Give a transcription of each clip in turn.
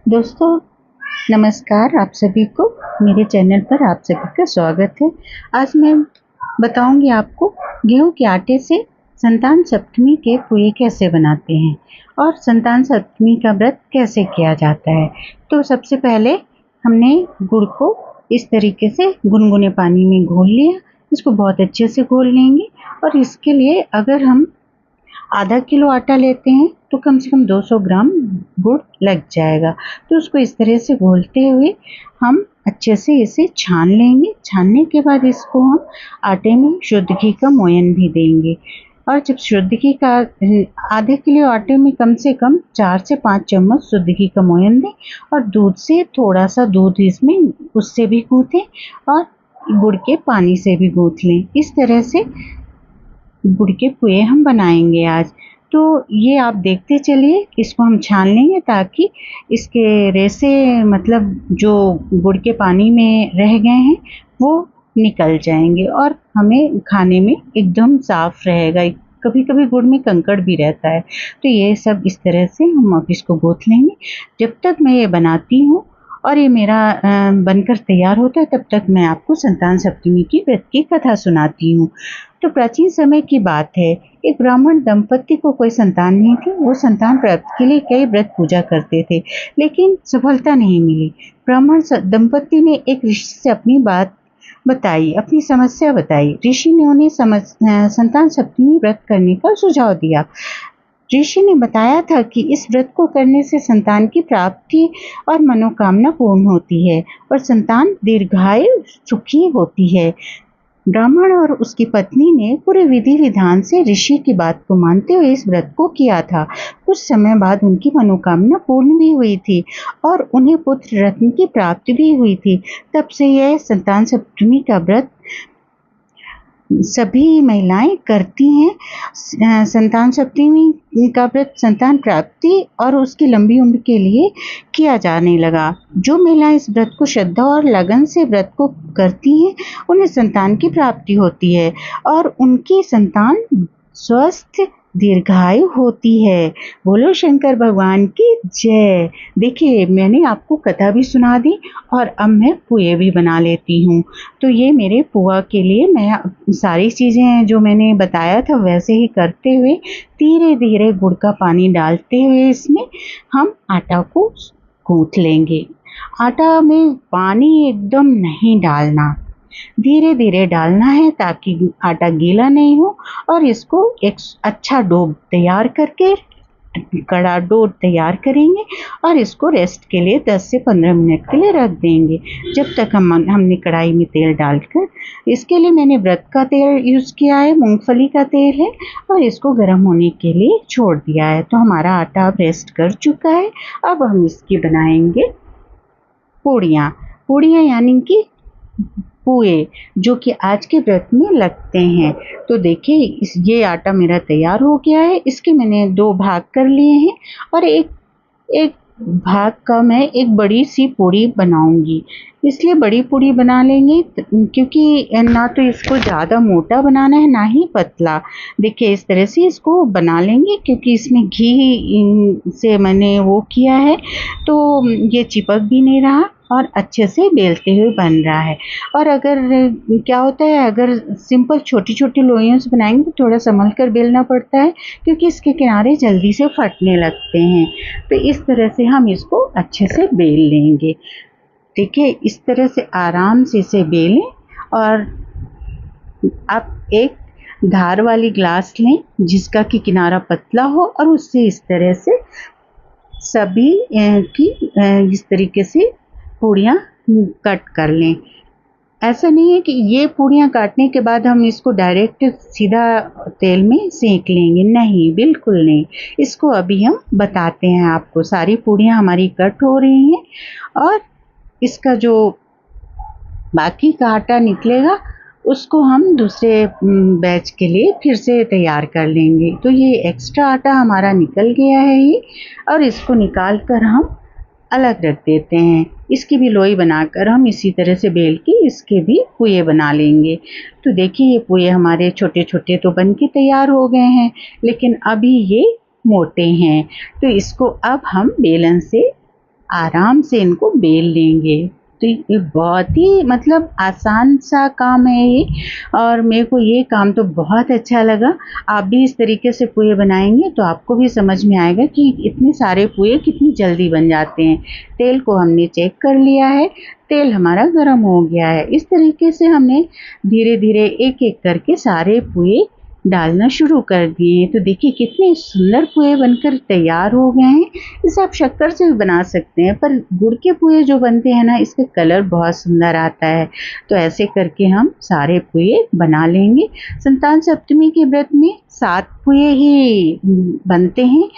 दोस्तों नमस्कार। आप सभी को मेरे चैनल पर आप सभी का स्वागत है। आज मैं बताऊंगी आपको गेहूं के आटे से संतान सप्तमी के पुए कैसे बनाते हैं और संतान सप्तमी का व्रत कैसे किया जाता है। तो सबसे पहले हमने गुड़ को इस तरीके से गुनगुने पानी में घोल लिया। इसको बहुत अच्छे से घोल लेंगे और इसके लिए अगर हम आधा किलो आटा लेते हैं तो कम से कम 200 ग्राम गुड़ लग जाएगा। तो उसको इस तरह से घोलते हुए हम अच्छे से इसे छान लेंगे। छानने के बाद इसको हम आटे में शुद्ध घी का मोयन भी देंगे और जब शुद्ध घी का आधे किलो आटे में कम से कम 4 से 5 चम्मच शुद्ध घी का मोयन दें और दूध से थोड़ा सा दूध इसमें उससे भी गूँथें और गुड़ के पानी से भी गूँथ लें। इस तरह से गुड़ के पुए हम बनाएंगे आज। तो ये आप देखते चलिए, इसको हम छान लेंगे ताकि इसके रेसे मतलब जो गुड़ के पानी में रह गए हैं वो निकल जाएंगे और हमें खाने में एकदम साफ रहेगा। कभी कभी गुड़ में कंकड़ भी रहता है। तो ये सब इस तरह से हम अब इसको गूँथ लेंगे। जब तक मैं ये बनाती हूँ और ये मेरा बनकर तैयार होता है तब तक मैं आपको संतान सप्तमी की व्रत की कथा सुनाती हूँ। तो प्राचीन समय की बात है, एक ब्राह्मण दंपति को कोई संतान नहीं थी। वो संतान प्राप्ति के लिए कई व्रत पूजा करते थे लेकिन सफलता नहीं मिली। ब्राह्मण दंपति ने एक ऋषि से अपनी बात बताई, अपनी समस्या बताई। ऋषि ने उन्हें संतान सप्तमी व्रत करने का सुझाव दिया। ऋषि ने बताया था कि इस व्रत को करने से संतान की प्राप्ति और मनोकामना पूर्ण होती है और संतान दीर्घायु सुखी होती है। ब्राह्मण और उसकी पत्नी ने पूरे विधि विधान से ऋषि की बात को मानते हुए इस व्रत को किया था। कुछ समय बाद उनकी मनोकामना पूर्ण भी हुई थी और उन्हें पुत्र रत्न की प्राप्ति भी हुई थी। तब से यह संतान सप्तमी का व्रत सभी महिलाएं करती हैं। संतान सप्तमी का व्रत संतान प्राप्ति और उसकी लंबी उम्र के लिए किया जाने लगा। जो महिलाएं इस व्रत को श्रद्धा और लगन से व्रत को करती हैं उन्हें संतान की प्राप्ति होती है और उनकी संतान स्वस्थ दीर्घायु होती है। बोलो शंकर भगवान की जय। देखिए, मैंने आपको कथा भी सुना दी और अब मैं पुए भी बना लेती हूँ। तो ये मेरे पुआ के लिए मैं सारी चीज़ें जो मैंने बताया था वैसे ही करते हुए धीरे धीरे गुड़ का पानी डालते हुए इसमें हम आटा को गूँथ लेंगे। आटा में पानी एकदम नहीं डालना, धीरे धीरे डालना है ताकि आटा गीला नहीं हो और इसको एक अच्छा डो तैयार करके कड़ा डो तैयार करेंगे और इसको रेस्ट के लिए 10 से 15 मिनट के लिए रख देंगे जब तक हमने कढ़ाई में तेल डालकर, इसके लिए मैंने व्रत का तेल यूज़ किया है, मूंगफली का तेल है और इसको गर्म होने के लिए छोड़ दिया है। तो हमारा आटा अब रेस्ट कर चुका है। अब हम इसकी बनाएंगे पूड़ियाँ यानी कि पुए जो कि आज के व्रत में लगते हैं। तो देखिए, ये आटा मेरा तैयार हो गया है। इसके मैंने 2 भाग कर लिए हैं और एक भाग का मैं एक बड़ी सी पूड़ी बनाऊंगी। इसलिए बड़ी पूड़ी बना लेंगे क्योंकि ना तो इसको ज़्यादा मोटा बनाना है ना ही पतला। देखिए, इस तरह से इसको बना लेंगे क्योंकि इसमें घी से मैंने वो किया है तो ये चिपक भी नहीं रहा और अच्छे से बेलते हुए बन रहा है। और अगर क्या होता है, अगर सिंपल छोटी छोटी लोइयों से बनाएंगे तो थोड़ा संभल कर बेलना पड़ता है क्योंकि इसके किनारे जल्दी से फटने लगते हैं। तो इस तरह से हम इसको अच्छे से बेल लेंगे। देखिए, इस तरह से आराम से इसे बेलें और आप एक धार वाली ग्लास लें जिसका कि किनारा पतला हो और उससे इस तरह से सभी की इस तरीके से पूड़ियाँ कट कर लें। ऐसा नहीं है कि ये पूड़ियाँ काटने के बाद हम इसको डायरेक्ट सीधा तेल में सेंक लेंगे, नहीं, बिल्कुल नहीं। इसको अभी हम बताते हैं आपको। सारी पूड़ियाँ हमारी कट हो रही हैं और इसका जो बाकी का आटा निकलेगा उसको हम दूसरे बैच के लिए फिर से तैयार कर लेंगे। तो ये एक्स्ट्रा आटा हमारा निकल गया है ये, और इसको निकाल कर हम अलग रख देते हैं। इसकी भी लोई बनाकर हम इसी तरह से बेल के इसके भी पुए बना लेंगे। तो देखिए, ये पुए हमारे छोटे छोटे तो बन के तैयार हो गए हैं लेकिन अभी ये मोटे हैं। तो इसको अब हम बेलन से आराम से इनको बेल लेंगे। तो ये बहुत ही मतलब आसान सा काम है ये, और मेरे को ये काम तो बहुत अच्छा लगा। आप भी इस तरीके से पुए बनाएंगे तो आपको भी समझ में आएगा कि इतने सारे पुए कितनी जल्दी बन जाते हैं। तेल को हमने चेक कर लिया है, तेल हमारा गर्म हो गया है। इस तरीके से हमने धीरे धीरे एक एक करके सारे पुए डालना शुरू कर दिए। तो देखिए कितने सुंदर पुए बनकर तैयार हो गए हैं। इसे आप शक्कर से भी बना सकते हैं, पर गुड़ के पुए जो बनते हैं ना, इसका कलर बहुत सुंदर आता है। तो ऐसे करके हम सारे पुए बना लेंगे। संतान सप्तमी के व्रत में 7 पुए ही बनते हैं।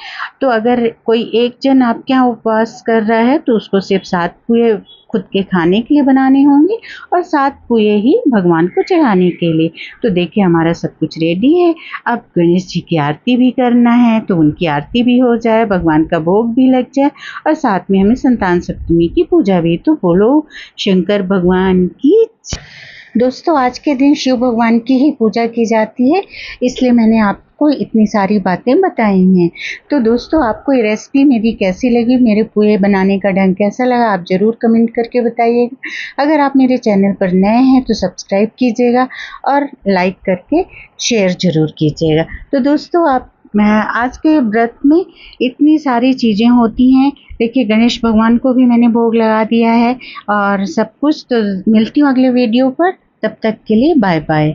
तो अगर कोई एक जन आपके यहाँ उपवास कर रहा है तो उसको सिर्फ 7 पुए खुद के खाने के लिए बनाने होंगे और 7 पुए ही भगवान को चढ़ाने के लिए। तो देखिए हमारा सब कुछ रेडी है। अब गणेश जी की आरती भी करना है, तो उनकी आरती भी हो जाए, भगवान का भोग भी लग जाए, और साथ में हमें संतान सप्तमी की पूजा भी। तो बोलो शंकर भगवान की। दोस्तों आज के दिन शिव भगवान की ही पूजा की जाती है, इसलिए मैंने आपको इतनी सारी बातें बताई हैं। तो दोस्तों आपको ये रेसिपी मेरी कैसी लगी, मेरे पुए बनाने का ढंग कैसा लगा, आप ज़रूर कमेंट करके बताइएगा। अगर आप मेरे चैनल पर नए हैं तो सब्सक्राइब कीजिएगा और लाइक करके शेयर ज़रूर कीजिएगा। तो दोस्तों आज के व्रत में इतनी सारी चीज़ें होती हैं। देखिए गणेश भगवान को भी मैंने भोग लगा दिया है और सब कुछ। तो मिलती हूँ अगले वीडियो पर, तब तक के लिए बाय बाय।